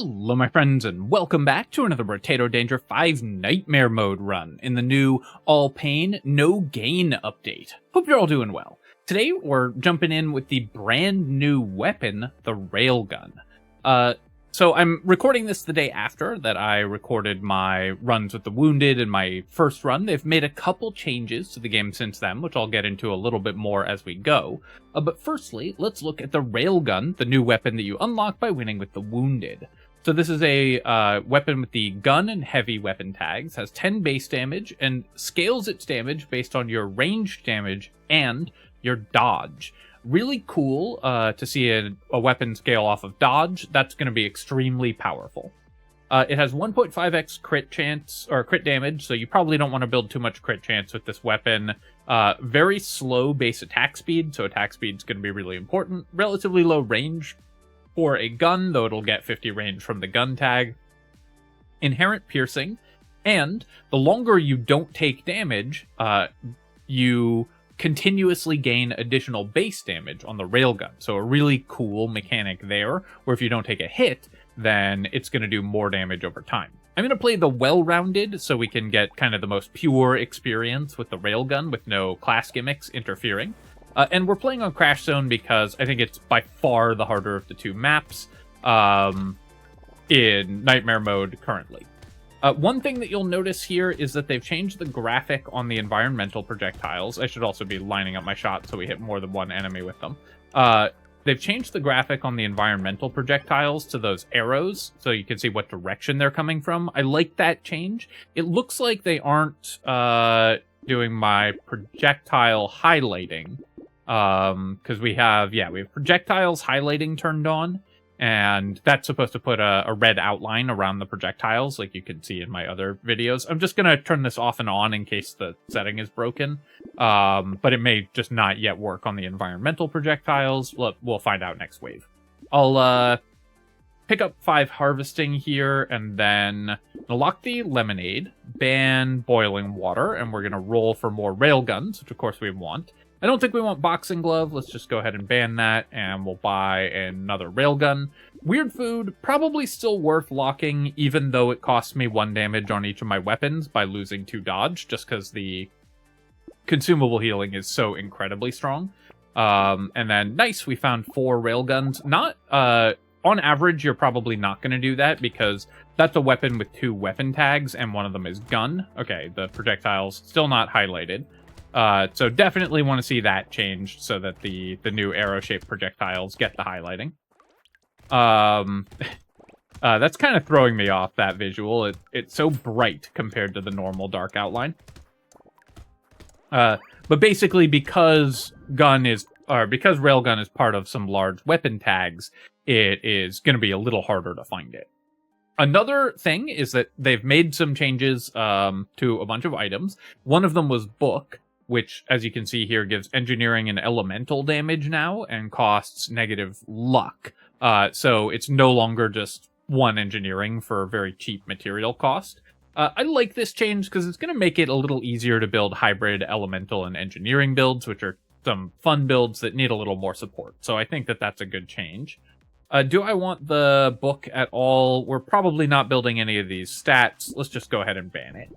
Hello my friends and welcome back to another Brotato Danger 5 Nightmare Mode run in the new All Pain, No Gain update. Hope you're all doing well. Today we're jumping in with the brand new weapon, the Railgun. So I'm recording this the day after that I recorded my runs with the Wounded in my first run. They've made a couple changes to the game since then, which I'll get into a little bit more as we go. But firstly, let's look at the Railgun, the new weapon that you unlock by winning with the Wounded. So this is a weapon with the gun and heavy weapon tags, has 10 base damage, and scales its damage based on your ranged damage and your dodge. Really cool to see a weapon scale off of dodge. That's going to be extremely powerful. It has 1.5x crit chance, or crit damage, so you probably don't want to build too much crit chance with this weapon. Very slow base attack speed, so attack speed is going to be really important. Relatively low range for a gun, though it'll get 50 range from the gun tag. Inherent piercing, and the longer you don't take damage, you continuously gain additional base damage on the railgun. So a really cool mechanic there, where if you don't take a hit, then it's going to do more damage over time. I'm going to play the well-rounded so we can get kind of the most pure experience with the railgun with no class gimmicks interfering. And we're playing on Crash Zone because I think it's by far the harder of the two maps in Nightmare Mode currently. One thing that you'll notice here is that they've changed the graphic on the environmental projectiles. I should also be lining up my shots so we hit more than one enemy with them. They've changed the graphic on the environmental projectiles to those arrows, so you can see what direction they're coming from. I like that change. It looks like they aren't doing my projectile highlighting, because we have projectiles highlighting turned on. And that's supposed to put a red outline around the projectiles, like you can see in my other videos. I'm just going to turn this off and on in case the setting is broken. But it may just not yet work on the environmental projectiles. We'll find out next wave. I'll pick up 5 harvesting here, and then lock the lemonade, ban boiling water, and we're going to roll for more railguns, which of course we want. I don't think we want boxing glove. Let's just go ahead and ban that, and we'll buy another railgun. Weird food, probably still worth locking, even though it costs me 1 damage on each of my weapons by losing 2 dodge, just because the consumable healing is so incredibly strong. And then, nice, we found 4 railguns. Not, on average, you're probably not going to do that, because that's a weapon with 2 weapon tags, and one of them is gun. Okay, the projectile's still not highlighted. So definitely want to see that changed so that the new arrow-shaped projectiles get the highlighting. That's kind of throwing me off, that visual. It's so bright compared to the normal dark outline. But basically, because railgun is part of some large weapon tags, it is going to be a little harder to find it. Another thing is that they've made some changes to a bunch of items. One of them was book, which, as you can see here, gives engineering and elemental damage now, and costs negative luck. So it's no longer just 1 engineering for a very cheap material cost. I like this change because it's going to make it a little easier to build hybrid elemental and engineering builds, which are some fun builds that need a little more support. So I think that that's a good change. Do I want the book at all? We're probably not building any of these stats. Let's just go ahead and ban it.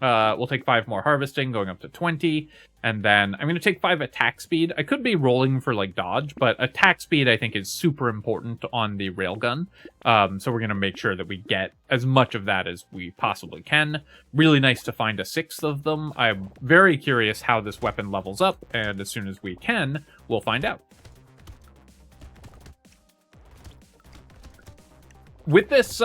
We'll take 5 more harvesting, going up to 20, and then I'm going to take 5 attack speed. I could be rolling for, like, dodge, but attack speed, I think, is super important on the railgun, so we're going to make sure that we get as much of that as we possibly can. Really nice to find a 6th of them. I'm very curious how this weapon levels up, and as soon as we can, we'll find out. With this,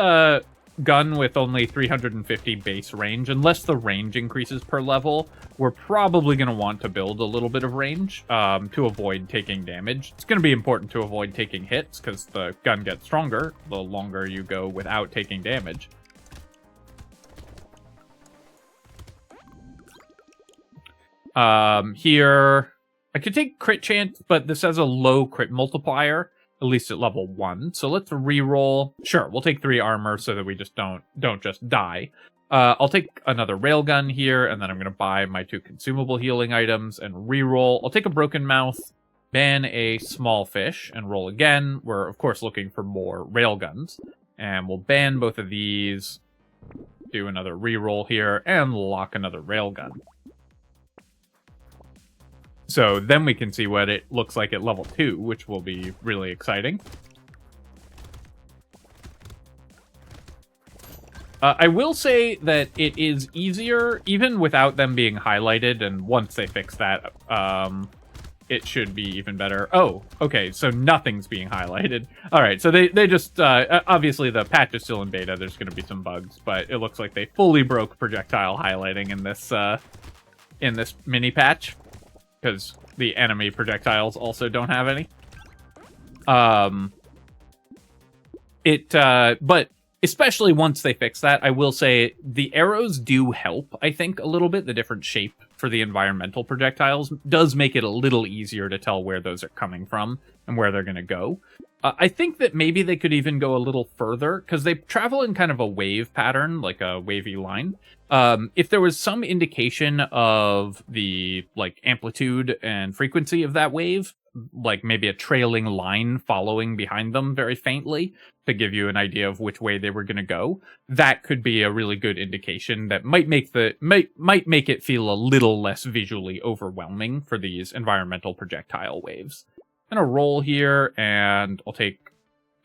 gun with only 350 base range, unless the range increases per level, we're probably going to want to build a little bit of range to avoid taking damage. It's going to be important to avoid taking hits because the gun gets stronger the longer you go without taking damage. Here, I could take crit chance, but this has a low crit multiplier, at least at level 1. So let's reroll. Sure, we'll take 3 armor so that we just don't just die. I'll take another railgun here, and then I'm going to buy my 2 consumable healing items and reroll. I'll take a broken mouth, ban a small fish, and roll again. We're, of course, looking for more railguns. And we'll ban both of these, do another reroll here, and lock another railgun. So then we can see what it looks like at level 2, which will be really exciting. I will say that it is easier, even without them being highlighted, and once they fix that, it should be even better. Oh, okay, so nothing's being highlighted. Alright, so they just, obviously the patch is still in beta, there's going to be some bugs, but it looks like they fully broke projectile highlighting in this mini patch, because the enemy projectiles also don't have any. But especially once they fix that, I will say the arrows do help, I think, a little bit. The different shape for the environmental projectiles does make it a little easier to tell where those are coming from and where they're going to go. I think that maybe they could even go a little further, because they travel in kind of a wave pattern, like a wavy line. If there was some indication of the amplitude and frequency of that wave, like maybe a trailing line following behind them very faintly to give you an idea of which way they were going to go, that could be a really good indication that might make it feel a little less visually overwhelming for these environmental projectile waves. I'm going to roll here, and I'll take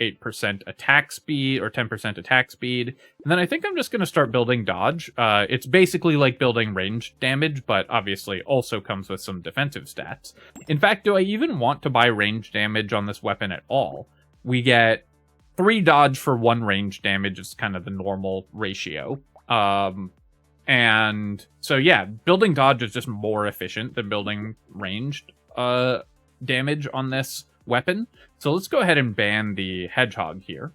8% attack speed, or 10% attack speed, and then I think I'm just going to start building dodge. It's basically like building range damage, but obviously also comes with some defensive stats. In fact, do I even want to buy range damage on this weapon at all? We get 3 dodge for 1 range damage is kind of the normal ratio. And so yeah, building dodge is just more efficient than building ranged damage on this weapon. So let's go ahead and ban the hedgehog here.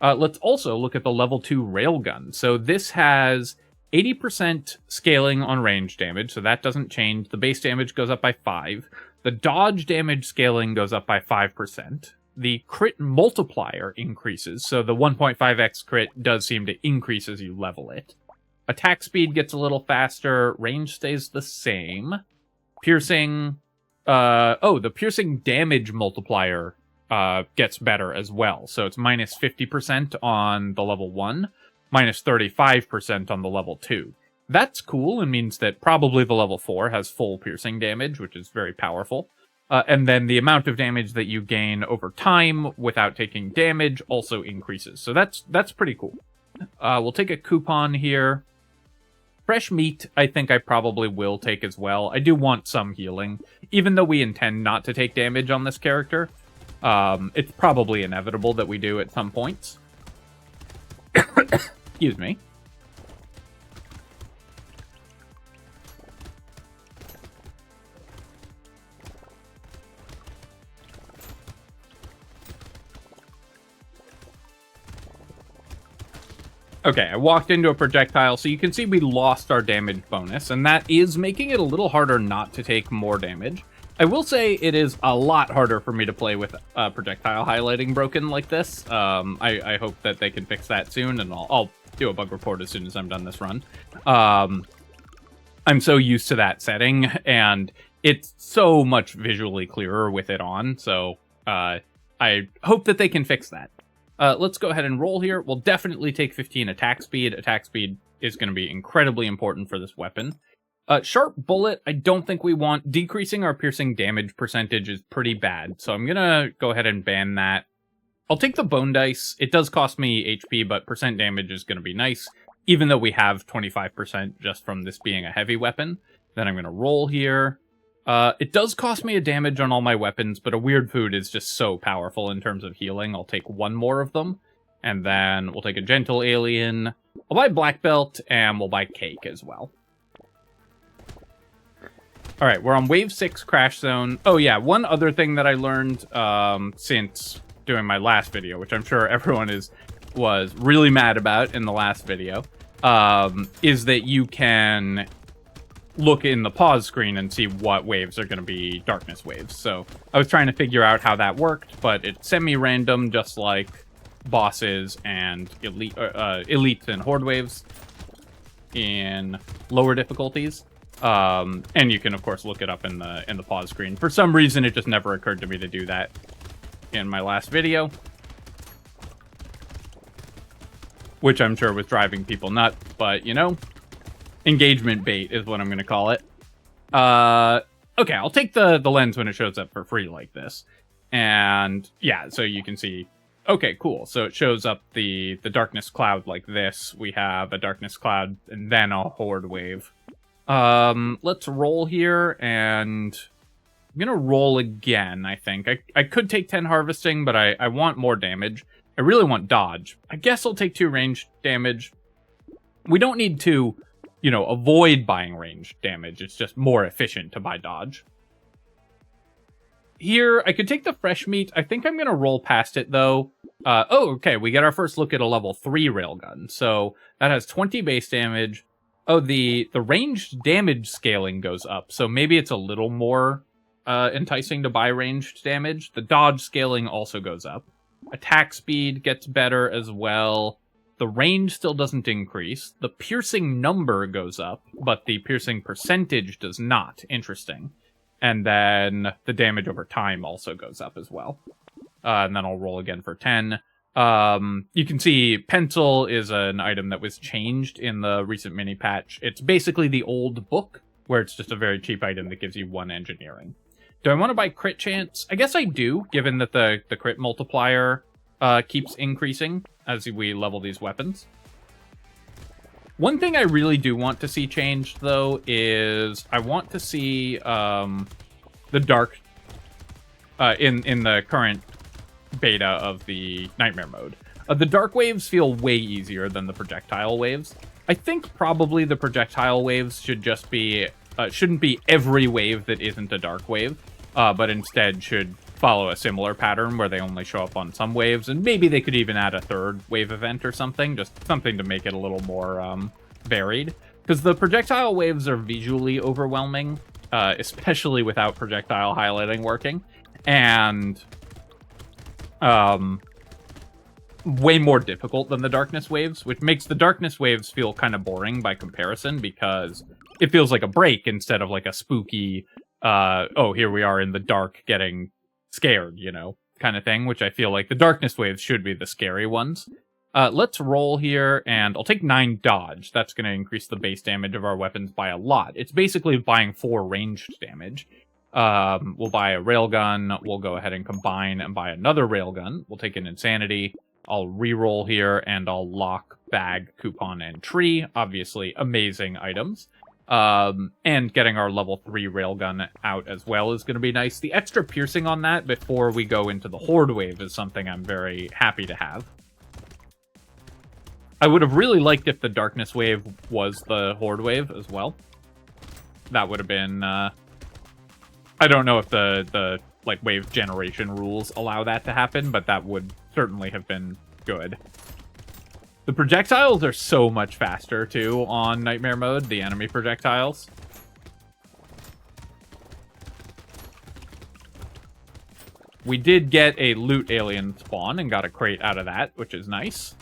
Let's also look at the level 2 railgun. So this has 80% scaling on range damage, so that doesn't change. The base damage goes up by 5. The dodge damage scaling goes up by 5%. The crit multiplier increases, so the 1.5x crit does seem to increase as you level it. Attack speed gets a little faster. Range stays the same. Piercing... the piercing damage multiplier gets better as well. So it's minus 50% on the level 1, minus 35% on the level 2. That's cool and means that probably the level 4 has full piercing damage, which is very powerful. And then the amount of damage that you gain over time without taking damage also increases. So that's pretty cool. We'll take a coupon here. Fresh meat, I think I probably will take as well. I do want some healing. Even though we intend not to take damage on this character, it's probably inevitable that we do at some points. Excuse me. Okay, I walked into a projectile, so you can see we lost our damage bonus, and that is making it a little harder not to take more damage. I will say it is a lot harder for me to play with projectile highlighting broken like this. I hope that they can fix that soon, and I'll do a bug report as soon as I'm done this run. I'm so used to that setting, and it's so much visually clearer with it on, so I hope that they can fix that. Let's go ahead and roll here. We'll definitely take 15 attack speed. Attack speed is going to be incredibly important for this weapon. Sharp bullet, I don't think we want. Decreasing our piercing damage percentage is pretty bad, so I'm going to go ahead and ban that. I'll take the bone dice. It does cost me HP, but percent damage is going to be nice, even though we have 25% just from this being a heavy weapon. Then I'm going to roll here. It does cost me a damage on all my weapons, but a weird food is just so powerful in terms of healing. I'll take 1 more of them, and then we'll take a gentle alien. I'll buy black belt, and we'll buy cake as well. Alright, we're on wave 6 crash zone. Oh yeah, one other thing that I learned since doing my last video, which I'm sure everyone was really mad about in the last video, is that you can look in the pause screen and see what waves are going to be darkness waves. So I was trying to figure out how that worked, but it's semi-random, just like bosses and elites and horde waves in lower difficulties. And you can of course look it up in the pause screen. For some reason, it just never occurred to me to do that in my last video. which I'm sure was driving people nuts, but, you know, engagement bait is what I'm going to call it. Okay, I'll take the lens when it shows up for free like this. And yeah, so you can see, okay, cool. So it shows up the darkness cloud like this. We have a darkness cloud and then a horde wave. Let's roll here, and I'm gonna roll again, I think. I could take 10 harvesting, but I want more damage. I really want dodge. I guess I'll take 2 range damage. We don't need to, you know, avoid buying range damage. It's just more efficient to buy dodge. Here, I could take the fresh meat. I think I'm going to roll past it, though. Oh, okay, we get our first look at a level 3 railgun. So that has 20 base damage. Oh, the ranged damage scaling goes up, so maybe it's a little more enticing to buy ranged damage. The dodge scaling also goes up. Attack speed gets better as well. The range still doesn't increase. The piercing number goes up, but the piercing percentage does not. Interesting. And then the damage over time also goes up as well. And then I'll roll again for 10. You can see pencil is an item that was changed in the recent mini patch. It's basically the old book, where it's just a very cheap item that gives you 1 engineering. Do I want to buy crit chance? I guess I do, given that the crit multiplier keeps increasing as we level these weapons. One thing I really do want to see changed, though, is I want to see the dark in the current beta of the Nightmare mode. The dark waves feel way easier than the projectile waves. I think probably the projectile waves should just be shouldn't be every wave that isn't a dark wave, but instead should follow a similar pattern where they only show up on some waves, and maybe they could even add a 3rd wave event or something, just something to make it a little more varied. Because the projectile waves are visually overwhelming, especially without projectile highlighting working, and way more difficult than the darkness waves, which makes the darkness waves feel kind of boring by comparison, because it feels like a break instead of like a spooky, oh, here we are in the dark getting scared, you know, kind of thing, which I feel like the darkness waves should be the scary ones. Let's roll here, and I'll take 9 dodge. That's going to increase the base damage of our weapons by a lot. It's basically buying 4 ranged damage. We'll buy a railgun. We'll go ahead and combine and buy another railgun. We'll take an insanity. I'll re-roll here, and I'll lock bag, coupon, and tree. Obviously, amazing items. And getting our level 3 railgun out as well is going to be nice. The extra piercing on that before we go into the horde wave is something I'm very happy to have. I would have really liked if the darkness wave was the horde wave as well. That would have been, I don't know if the like wave generation rules allow that to happen, but that would certainly have been good. The projectiles are so much faster, too, on Nightmare mode, the enemy projectiles. We did get a loot alien spawn and got a crate out of that, which is nice.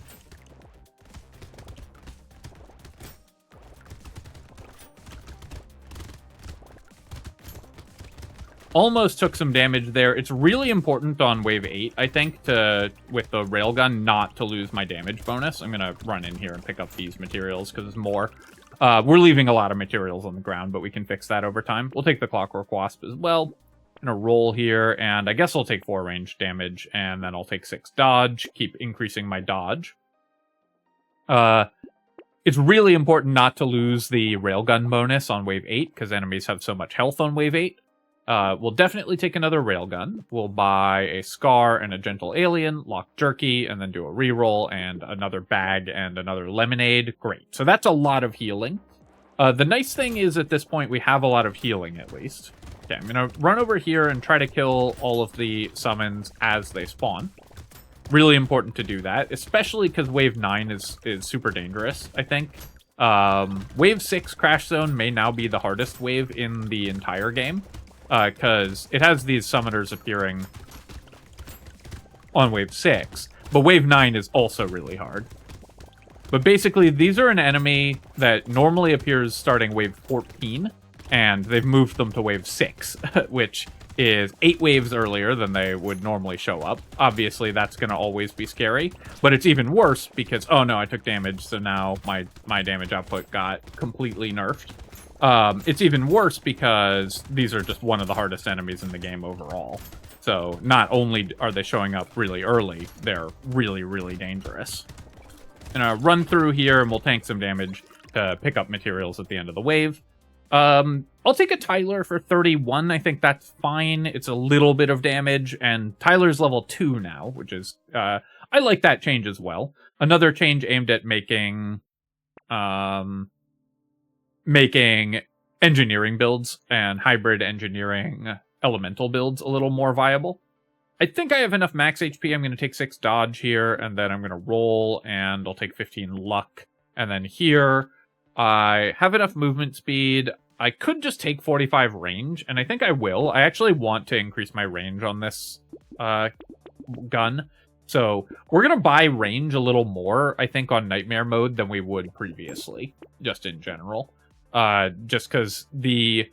Almost took some damage there. It's really important on wave 8, I think, with the railgun, not to lose my damage bonus. I'm going to run in here and pick up these materials, because there's more. We're leaving a lot of materials on the ground, but we can fix that over time. We'll take the Clockwork Wasp as well. I'm going to roll here, and I guess I'll take 4 range damage, and then I'll take 6 dodge, keep increasing my dodge. It's really important not to lose the railgun bonus on wave 8, because enemies have so much health on wave 8. We'll definitely take another railgun. We'll buy a Scar and a Gentle Alien, lock Jerky, and then do a reroll, and another bag and another lemonade. Great. So that's a lot of healing. The nice thing is at this point we have a lot of healing at least. Okay, I'm going to run over here and try to kill all of the summons as they spawn. Really important to do that, especially because Wave 9 is super dangerous, I think. Wave 6 Crash Zone may now be the hardest wave in the entire game. Because it has these summoners appearing on Wave 6, but Wave 9 is also really hard. But basically, these are an enemy that normally appears starting Wave 14, and they've moved them to Wave 6, which is 8 waves earlier than they would normally show up. Obviously, that's going to always be scary, but it's even worse because, oh no, I took damage, so now my damage output got completely nerfed. It's even worse because these are just one of the hardest enemies in the game overall. So not only are they showing up really early, they're really, really dangerous. And I'll run through here and we'll tank some damage to pick up materials at the end of the wave. I'll take a Tyler for 31. I think that's fine. It's a little bit of damage, and Tyler's level 2 now, which is, I like that change as well. Another change aimed at making engineering builds and hybrid engineering elemental builds a little more viable. I think I have enough max HP. I'm going to take 6 dodge here, and then I'm going to roll, and I'll take 15 luck. And then here, I have enough movement speed. I could just take 45 range, and I think I will. I actually want to increase my range on this gun. So we're going to buy range a little more, I think, on Nightmare mode than we would previously, just in general. Just because the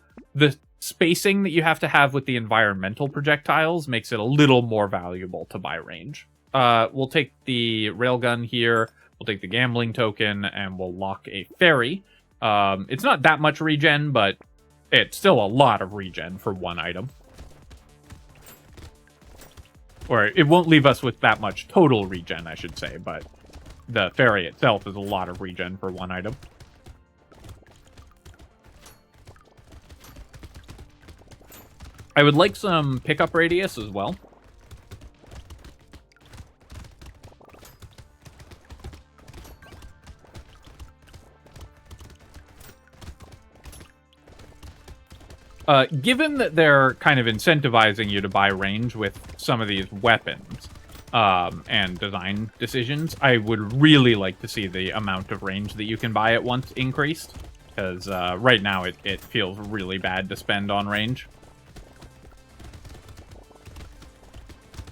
spacing that you have to have with the environmental projectiles makes it a little more valuable to buy range. We'll take the railgun here. We'll take the gambling token, and we'll lock a fairy. It's not that much regen, but it's still a lot of regen for one item. Or it won't leave us with that much total regen, I should say, but the fairy itself is a lot of regen for one item. I would like some pickup radius as well. Given that they're kind of incentivizing you to buy range with some of these weapons and design decisions, I would really like to see the amount of range that you can buy at once increased, because right now it feels really bad to spend on range.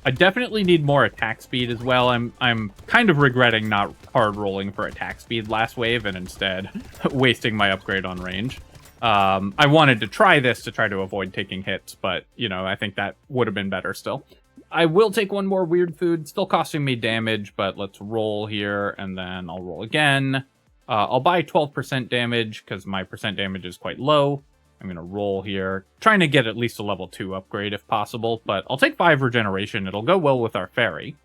I definitely need more attack speed as well. I'm kind of regretting not hard rolling for attack speed last wave and instead wasting my upgrade on range. I wanted to try this to try to avoid taking hits, but, you know, I think that would have been better still. I will take one more weird food, still costing me damage, but let's roll here, and then I'll roll again. I'll buy 12% damage, because my percent damage is quite low. I'm going to roll here, trying to get at least a level 2 upgrade if possible, but I'll take 5 regeneration. It'll go well with our fairy.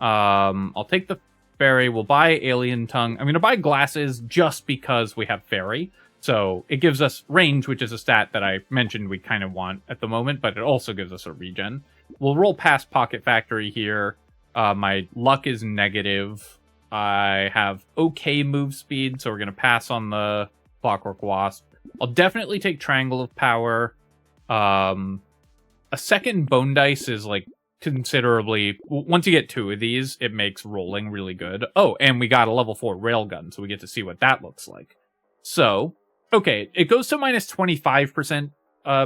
I'll take the fairy. We'll buy alien tongue. I'm going to buy glasses just because we have fairy. So it gives us range, which is a stat that I mentioned we kind of want at the moment, but it also gives us a regen. We'll roll past Pocket Factory here. My luck is negative. I have okay move speed, so we're going to pass on the Clockwork Wasp. I'll definitely take Triangle of Power. A second Bone Dice is like considerably... Once you get 2 of these, it makes rolling really good. Oh, and we got a level 4 Railgun, so we get to see what that looks like. So... Okay, it goes to minus 25%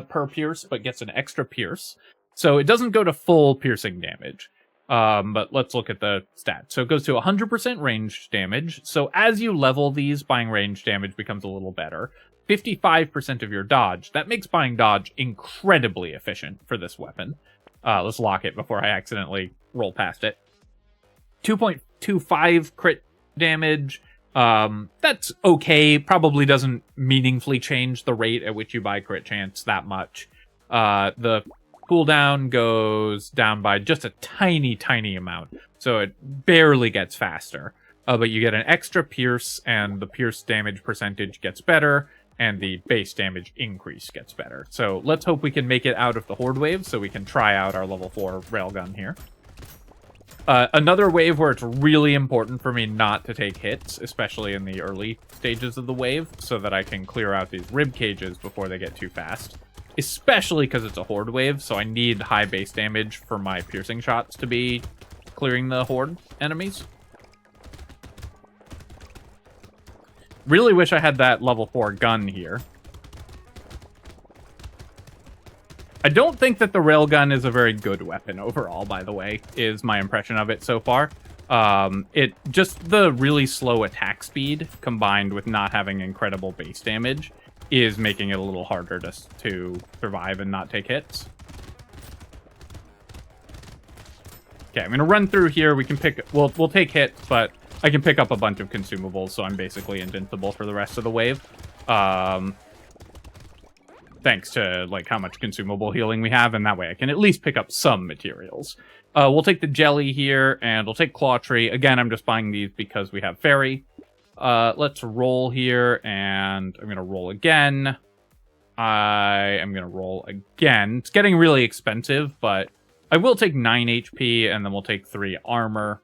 per pierce, but gets an extra pierce. So it doesn't go to full piercing damage. But let's look at the stats. So it goes to 100% range damage. So as you level these, buying range damage becomes a little better. 55% of your dodge. That makes buying dodge incredibly efficient for this weapon. Let's lock it before I accidentally roll past it. 2.25 crit damage. That's okay. Probably doesn't meaningfully change the rate at which you buy crit chance that much. The cooldown goes down by just a tiny amount, so it barely gets faster. But you get an extra pierce, and the pierce damage percentage gets better, and the base damage increase gets better. So let's hope we can make it out of the Horde wave so we can try out our level 4 railgun here. Another wave where it's really important for me not to take hits, especially in the early stages of the wave, so that I can clear out these rib cages before they get too fast. Especially because it's a Horde wave, so I need high base damage for my piercing shots to be clearing the Horde enemies. Really wish I had that level 4 gun here. I don't think that the railgun is a very good weapon overall, by the way, is my impression of it so far. Just the really slow attack speed combined with not having incredible base damage is making it a little harder to survive and not take hits. Okay, I'm gonna run through here. We can pick. We'll take hits, but I can pick up a bunch of consumables, so I'm basically invincible for the rest of the wave. Thanks to like how much consumable healing we have, and that way I can at least pick up some materials. We'll take the jelly here, and we'll take claw tree. Again, I'm just buying these because we have fairy. Let's roll here, and I'm gonna roll again. I am gonna roll again. It's getting really expensive, but I will take 9 HP, and then we'll take 3 armor.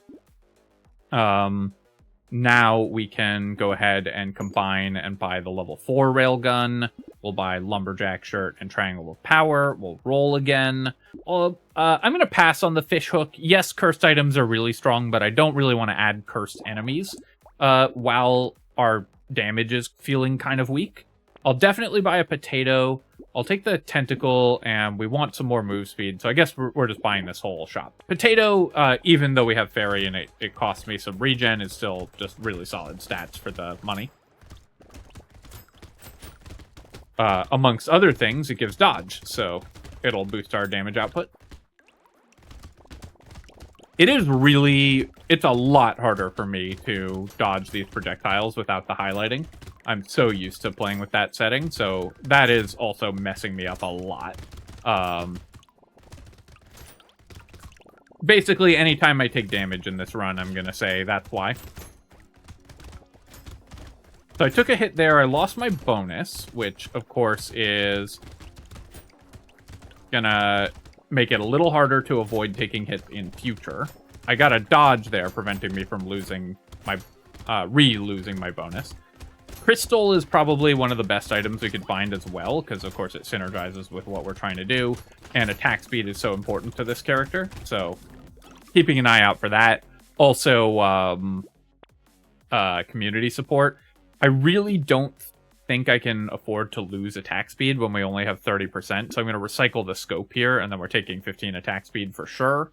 Now we can go ahead and combine and buy the level 4 railgun. We'll buy lumberjack shirt and triangle of power. We'll roll again. I'm going to pass on the fish hook. Yes, cursed items are really strong, but I don't really want to add cursed enemies while our damage is feeling kind of weak. I'll definitely buy a potato. I'll take the tentacle, and we want some more move speed, so I guess we're just buying this whole shop. Potato, even though we have fairy and it costs me some regen, is still just really solid stats for the money. Amongst other things, it gives dodge, so it'll boost our damage output. It's a lot harder for me to dodge these projectiles without the highlighting. I'm so used to playing with that setting, so that is also messing me up a lot. Basically, anytime I take damage in this run, I'm gonna say that's why. So I took a hit there, I lost my bonus, which, of course, is gonna make it a little harder to avoid taking hits in future. I got a dodge there, preventing me from losing my, losing my bonus. Crystal is probably one of the best items we could find as well, because of course it synergizes with what we're trying to do, and attack speed is so important to this character, so keeping an eye out for that. Also, community support. I really don't think I can afford to lose attack speed when we only have 30%, so I'm going to recycle the scope here, and then we're taking 15 attack speed for sure.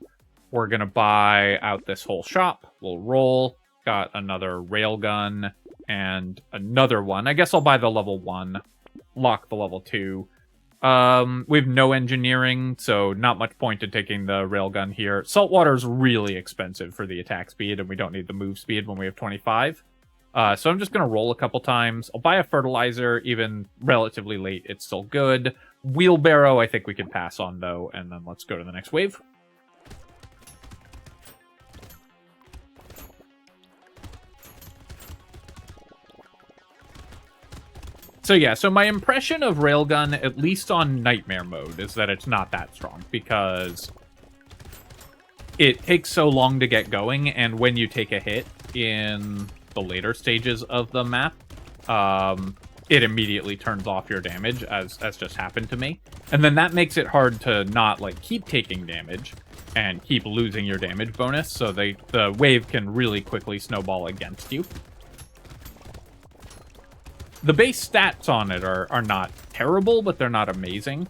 We're going to buy out this whole shop. We'll roll. Got another railgun and another one. I guess I'll buy the level 1, lock the level 2. We have no engineering, so not much point in taking the railgun here. Saltwater is really expensive for the attack speed, and we don't need the move speed when we have 25. So I'm just going to roll a couple times. I'll buy a fertilizer, even relatively late. It's still good. Wheelbarrow, I think we can pass on, though, and then let's go to the next wave. So yeah, so my impression of Railgun, at least on Nightmare mode, is that it's not that strong, because it takes so long to get going, and when you take a hit in the later stages of the map, it immediately turns off your damage, as just happened to me. And then that makes it hard to not, like, keep taking damage and keep losing your damage bonus, so the wave can really quickly snowball against you. The base stats on it are not terrible, but they're not amazing.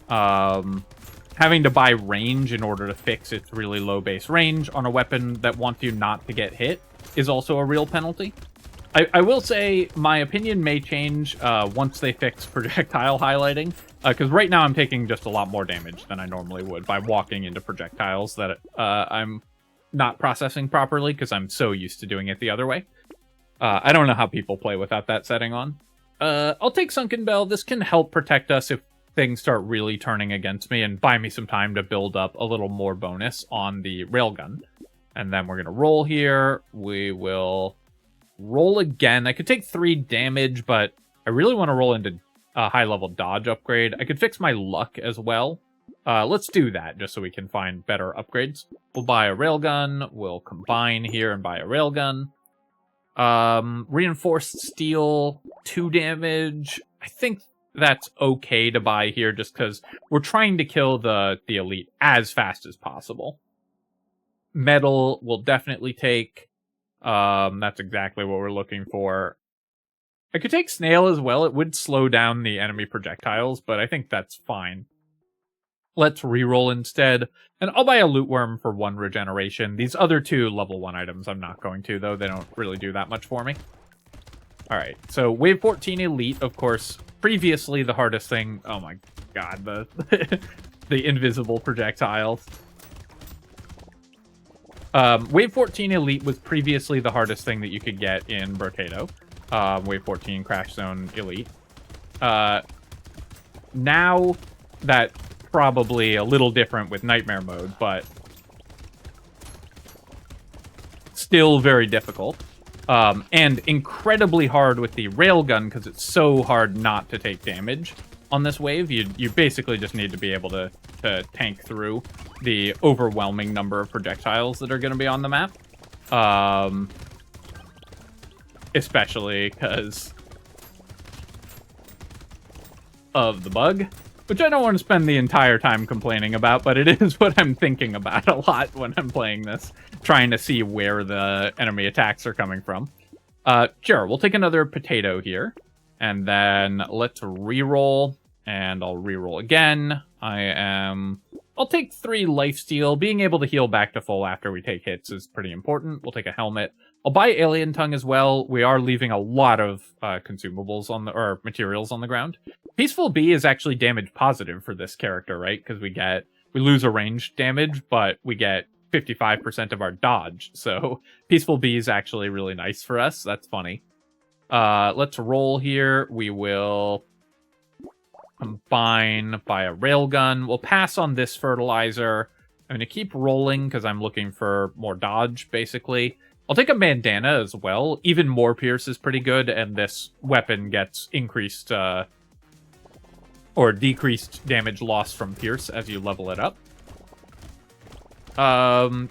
Having to buy range in order to fix its really low base range on a weapon that wants you not to get hit is also a real penalty. I will say my opinion may change once they fix projectile highlighting, because right now I'm taking just a lot more damage than I normally would by walking into projectiles that I'm not processing properly because I'm so used to doing it the other way. I don't know how people play without that setting on. I'll take Sunken Bell. This can help protect us if things start really turning against me and buy me some time to build up a little more bonus on the railgun. And then we're going to roll here. We will roll again. I could take 3 damage, but I really want to roll into a high-level dodge upgrade. I could fix my luck as well. Let's do that just so we can find better upgrades. We'll buy a railgun. We'll combine here and buy a railgun. Reinforced steel, 2 damage. I think that's okay to buy here just because we're trying to kill the elite as fast as possible. Metal will definitely take. That's exactly what we're looking for. I could take snail as well. It would slow down the enemy projectiles, but I think that's fine. Let's reroll instead, and I'll buy a loot worm for 1 regeneration. These other 2 level 1 items I'm not going to, though. They don't really do that much for me. Alright, so wave 14 elite, of course. Previously, the hardest thing... Oh my god, the invisible projectiles. Wave 14 Elite was previously the hardest thing that you could get in Brotato. Wave 14 Crash Zone Elite. Now that probably a little different with Nightmare Mode, but still very difficult. And incredibly hard with the Railgun, because it's so hard not to take damage on this wave. You basically just need to be able to tank through the overwhelming number of projectiles that are going to be on the map. Especially because of the bug, which I don't want to spend the entire time complaining about, but it is what I'm thinking about a lot when I'm playing this, trying to see where the enemy attacks are coming from. Sure, we'll take another potato here, and then let's reroll, and I'll reroll again. I'll take 3 lifesteal. Being able to heal back to full after we take hits is pretty important. We'll take a helmet. I'll buy Alien Tongue as well. We are leaving a lot of consumables or materials on the ground. Peaceful Bee is actually damage positive for this character, right? Because we lose a ranged damage, but we get 55% of our dodge. So Peaceful Bee is actually really nice for us. That's funny. Let's roll here. We will combine by a railgun. We'll pass on this fertilizer. I'm going to keep rolling because I'm looking for more dodge, basically. I'll take a bandana as well. Even more pierce is pretty good, and this weapon gets increased or decreased damage loss from pierce as you level it up.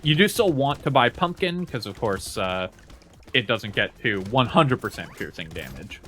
You do still want to buy pumpkin because, of course, it doesn't get to 100% piercing damage.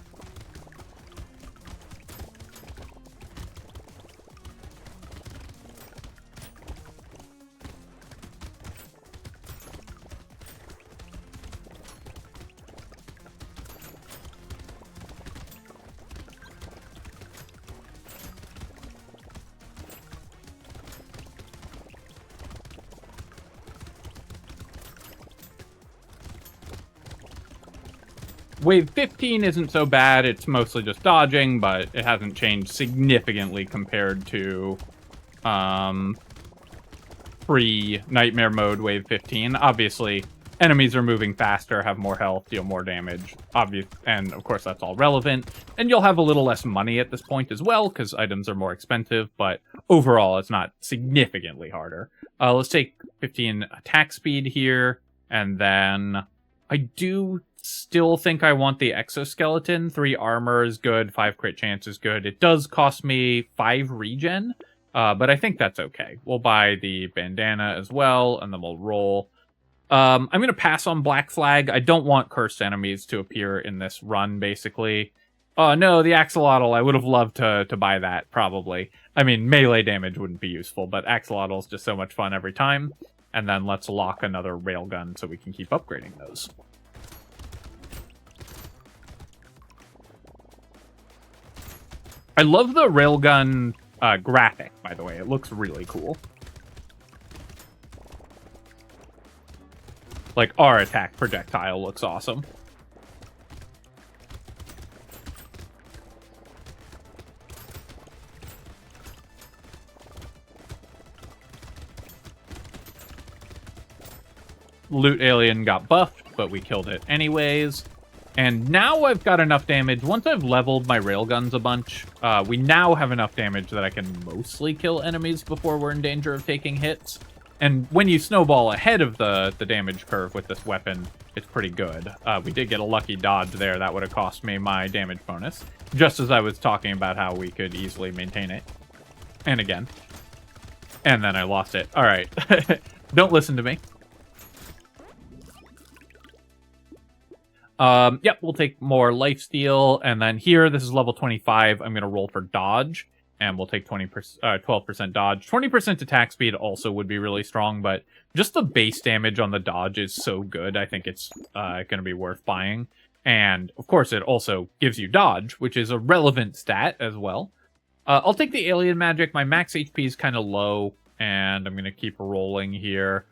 Wave 15 isn't so bad. It's mostly just dodging, but it hasn't changed significantly compared to pre-Nightmare Mode Wave 15. Obviously, enemies are moving faster, have more health, deal more damage. And, of course, that's all relevant. And you'll have a little less money at this point as well, because items are more expensive, but overall, it's not significantly harder. Let's take 15 attack speed here, and then I do still think I want the exoskeleton. 3 armor is good, 5 crit chance is good. It does cost me 5 regen, but I think that's okay. We'll buy the bandana as well, and then we'll roll. I'm going to pass on Black Flag. I don't want cursed enemies to appear in this run, basically. Oh, no, the axolotl. I would have loved to buy that, probably. I mean, melee damage wouldn't be useful, but axolotl's just so much fun every time. And then let's lock another railgun so we can keep upgrading those. I love the railgun graphic, by the way. It looks really cool. Like, our attack projectile looks awesome. Loot Alien got buffed, but we killed it anyways. And now I've got enough damage. Once I've leveled my railguns a bunch, we now have enough damage that I can mostly kill enemies before we're in danger of taking hits. And when you snowball ahead of the damage curve with this weapon, it's pretty good. We did get a lucky dodge there. That would have cost me my damage bonus, just as I was talking about how we could easily maintain it. And again. And then I lost it. All right. Don't listen to me. Yep, we'll take more lifesteal, and then here, this is level 25. I'm going to roll for dodge, and we'll take 12% dodge. 20% attack speed also would be really strong, but just the base damage on the dodge is so good, I think it's going to be worth buying. And, of course, it also gives you dodge, which is a relevant stat as well. I'll take the alien magic. My max HP is kind of low, and I'm going to keep rolling here.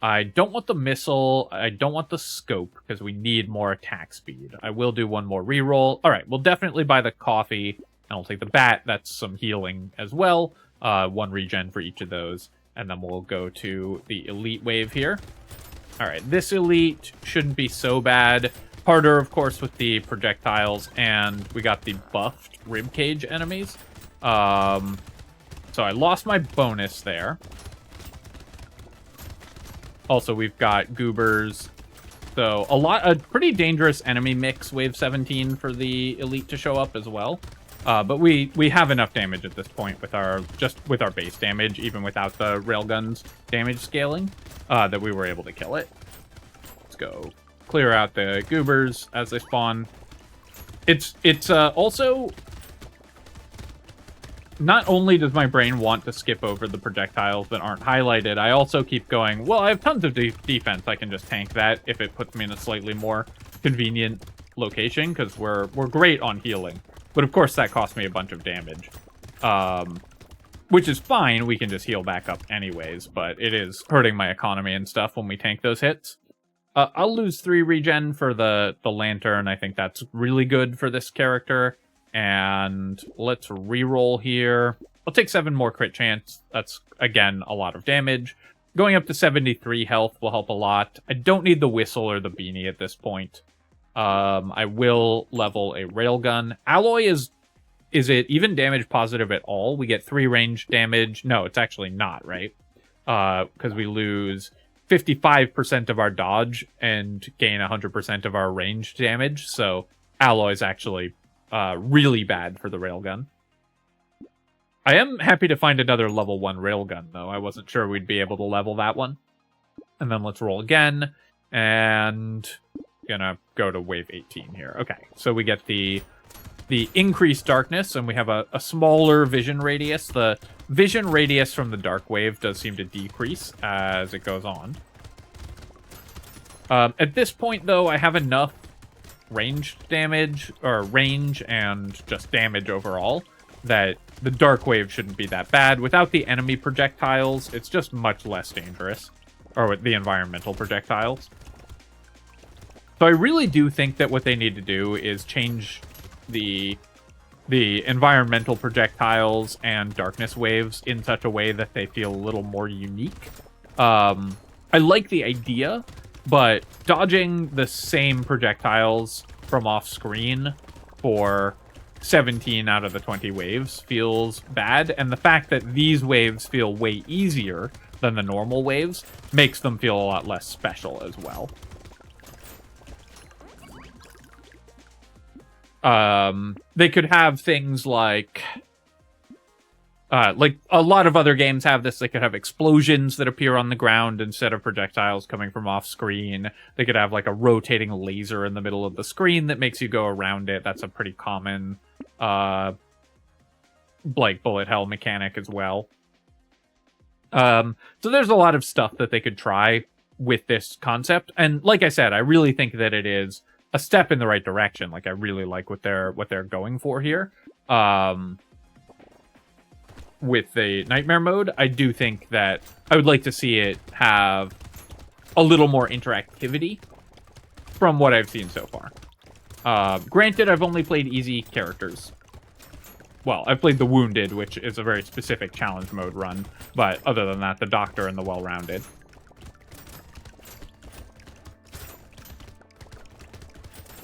I don't want the missile. I don't want the scope because we need more attack speed. I will do one more reroll. All right, we'll definitely buy the coffee, and I'll take the bat. That's some healing as well. 1 regen for each of those. And then we'll go to the elite wave here. All right, this elite shouldn't be so bad. Harder, of course, with the projectiles, and we got the buffed ribcage enemies. So I lost my bonus there. Also, we've got goobers. So a pretty dangerous enemy mix, wave 17 for the elite to show up as well. But we have enough damage at this point with our base damage, even without the railgun's damage scaling, that we were able to kill it. Let's go clear out the goobers as they spawn. It's also, not only does my brain want to skip over the projectiles that aren't highlighted, I also keep going, well, I have tons of defense. I can just tank that if it puts me in a slightly more convenient location, because we're great on healing. But of course, that costs me a bunch of damage. Which is fine. We can just heal back up anyways, but it is hurting my economy and stuff when we tank those hits. I'll lose 3 regen for the lantern. I think that's really good for this character. And let's reroll here. I'll take 7 more crit chance. That's, again, a lot of damage. Going up to 73 health will help a lot. I don't need the whistle or the beanie at this point. I will level a railgun. Alloy is it even damage positive at all? We get 3 range damage. No, it's actually not, right? Because we lose 55% of our dodge and gain 100% of our range damage. So alloy is actually really bad for the railgun. I am happy to find another level 1 railgun, though. I wasn't sure we'd be able to level that one. And then let's roll again. And gonna go to wave 18 here. Okay, so we get the increased darkness, and we have a smaller vision radius. The vision radius from the dark wave does seem to decrease as it goes on. At this point, though, I have enough ranged damage, or range and just damage overall, that the dark wave shouldn't be that bad. Without the enemy projectiles, it's just much less dangerous. Or with the environmental projectiles. So I really do think that what they need to do is change the environmental projectiles and darkness waves in such a way that they feel a little more unique. I like the idea, but dodging the same projectiles from off screen for 17 out of the 20 waves feels bad, and the fact that these waves feel way easier than the normal waves makes them feel a lot less special as well. They could have things like a lot of other games have this. They could have explosions that appear on the ground instead of projectiles coming from off screen. They could have like a rotating laser in the middle of the screen that makes you go around it. That's a pretty common bullet hell mechanic as well. So there's a lot of stuff that they could try with this concept. And like I said, I really think that it is a step in the right direction. Like, I really like what they're going for here. With the Nightmare mode, I do think that I would like to see it have a little more interactivity from what I've seen so far. Granted, I've only played easy characters. Well, I've played the Wounded, which is a very specific challenge mode run, but other than that, the Doctor and the Well-Rounded.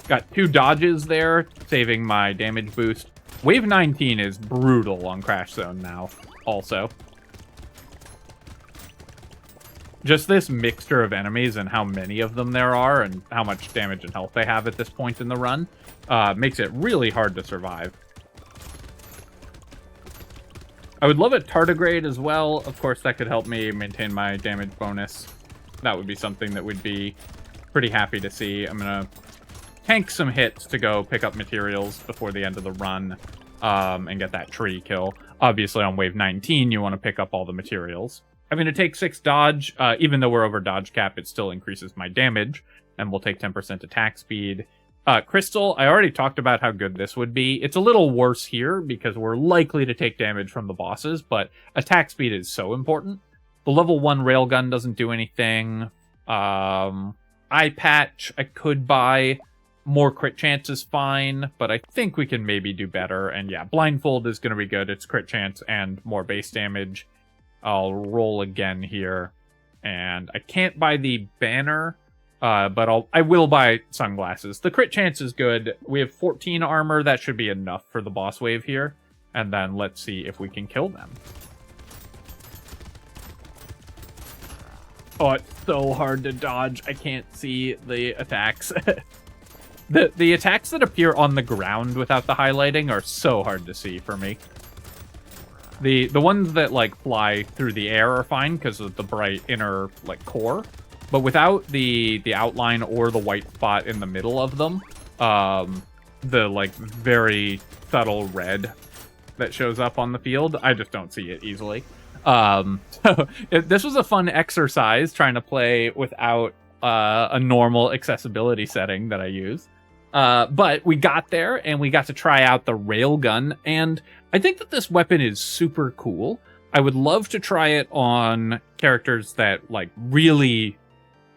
Got 2 dodges there, saving my damage boost. Wave 19 is brutal on Crash Zone now, also. Just this mixture of enemies and how many of them there are and how much damage and health they have at this point in the run makes it really hard to survive. I would love a tardigrade as well. Of course, that could help me maintain my damage bonus. That would be something that we'd be pretty happy to see. I'm going to tank some hits to go pick up materials before the end of the run and get that tree kill. Obviously, on wave 19, you want to pick up all the materials. I'm going to take 6 dodge. Even though we're over dodge cap, it still increases my damage, and we'll take 10% attack speed. Crystal, I already talked about how good this would be. It's a little worse here because we're likely to take damage from the bosses, but attack speed is so important. The level 1 railgun doesn't do anything. Eye patch, I could buy. More crit chance is fine, but I think we can maybe do better. And yeah, blindfold is going to be good. It's crit chance and more base damage. I'll roll again here. And I can't buy the banner, but I will buy sunglasses. The crit chance is good. We have 14 armor. That should be enough for the boss wave here. And then let's see if we can kill them. Oh, it's so hard to dodge. I can't see the attacks. The attacks that appear on the ground without the highlighting are so hard to see for me. The ones that like fly through the air are fine because of the bright inner like core. But without the outline or the white spot in the middle of them, the like very subtle red that shows up on the field, I just don't see it easily. So this was a fun exercise trying to play without a normal accessibility setting that I use. But we got there and we got to try out the railgun, and I think that this weapon is super cool. I would love to try it on characters that like really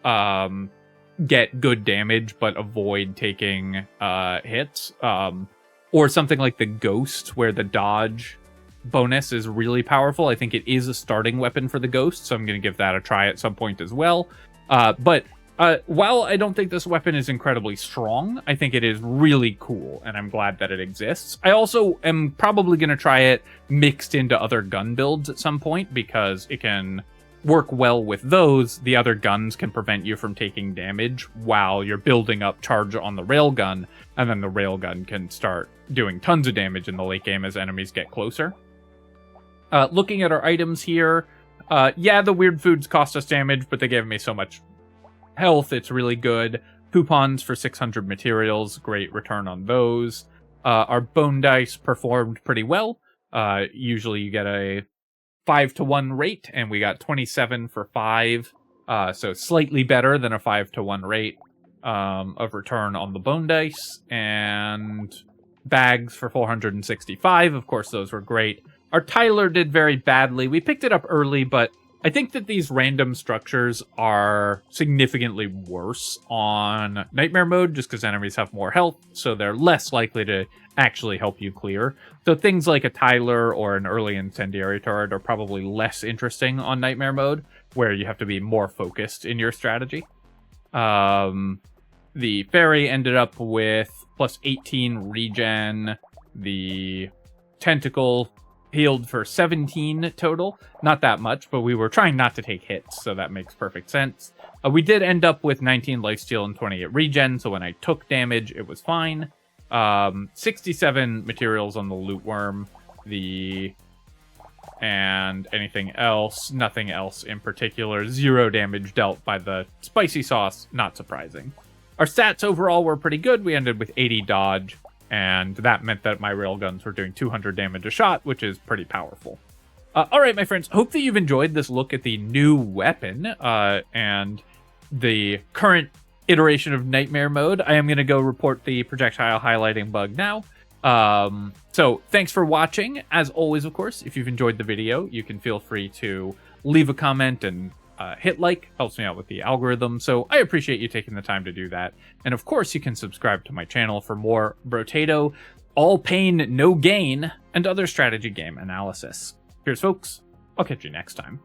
get good damage but avoid taking hits, or something like the Ghost where the dodge bonus is really powerful. I think it is a starting weapon for the Ghost, so I'm going to give that a try at some point as well. But while I don't think this weapon is incredibly strong, I think it is really cool, and I'm glad that it exists. I also am probably going to try it mixed into other gun builds at some point, because it can work well with those. The other guns can prevent you from taking damage while you're building up charge on the railgun, and then the railgun can start doing tons of damage in the late game as enemies get closer. Looking at our items here, yeah, the weird foods cost us damage, but they gave me so much health, it's really good. Coupons for 600 materials, great return on those. Our bone dice performed pretty well. Usually you get a 5-to-1 rate, and we got 27 for 5, so slightly better than a 5-to-1 rate of return on the bone dice. And bags for 465, of course those were great. Our Tyler did very badly. We picked it up early, but I think that these random structures are significantly worse on Nightmare mode, just because enemies have more health, so they're less likely to actually help you clear. So things like a Tyler or an early incendiary turret are probably less interesting on Nightmare mode, where you have to be more focused in your strategy. The Fairy ended up with plus 18 regen. The Tentacle healed for 17 total. Not that much, but we were trying not to take hits, so that makes perfect sense. We did end up with 19 lifesteal and 28 regen, so when I took damage, it was fine. 67 materials on the loot worm. And anything else, nothing else in particular. 0 damage dealt by the spicy sauce, not surprising. Our stats overall were pretty good. We ended with 80 dodge, and that meant that my railguns were doing 200 damage a shot, which is pretty powerful. Alright, my friends, hope that you've enjoyed this look at the new weapon and the current iteration of Nightmare mode. I am going to go report the projectile highlighting bug now. So thanks for watching. As always, of course, if you've enjoyed the video, you can feel free to leave a comment and hit like. Helps me out with the algorithm, so I appreciate you taking the time to do that. And of course, you can subscribe to my channel for more Brotato, all pain, no gain, and other strategy game analysis. Cheers, folks. I'll catch you next time.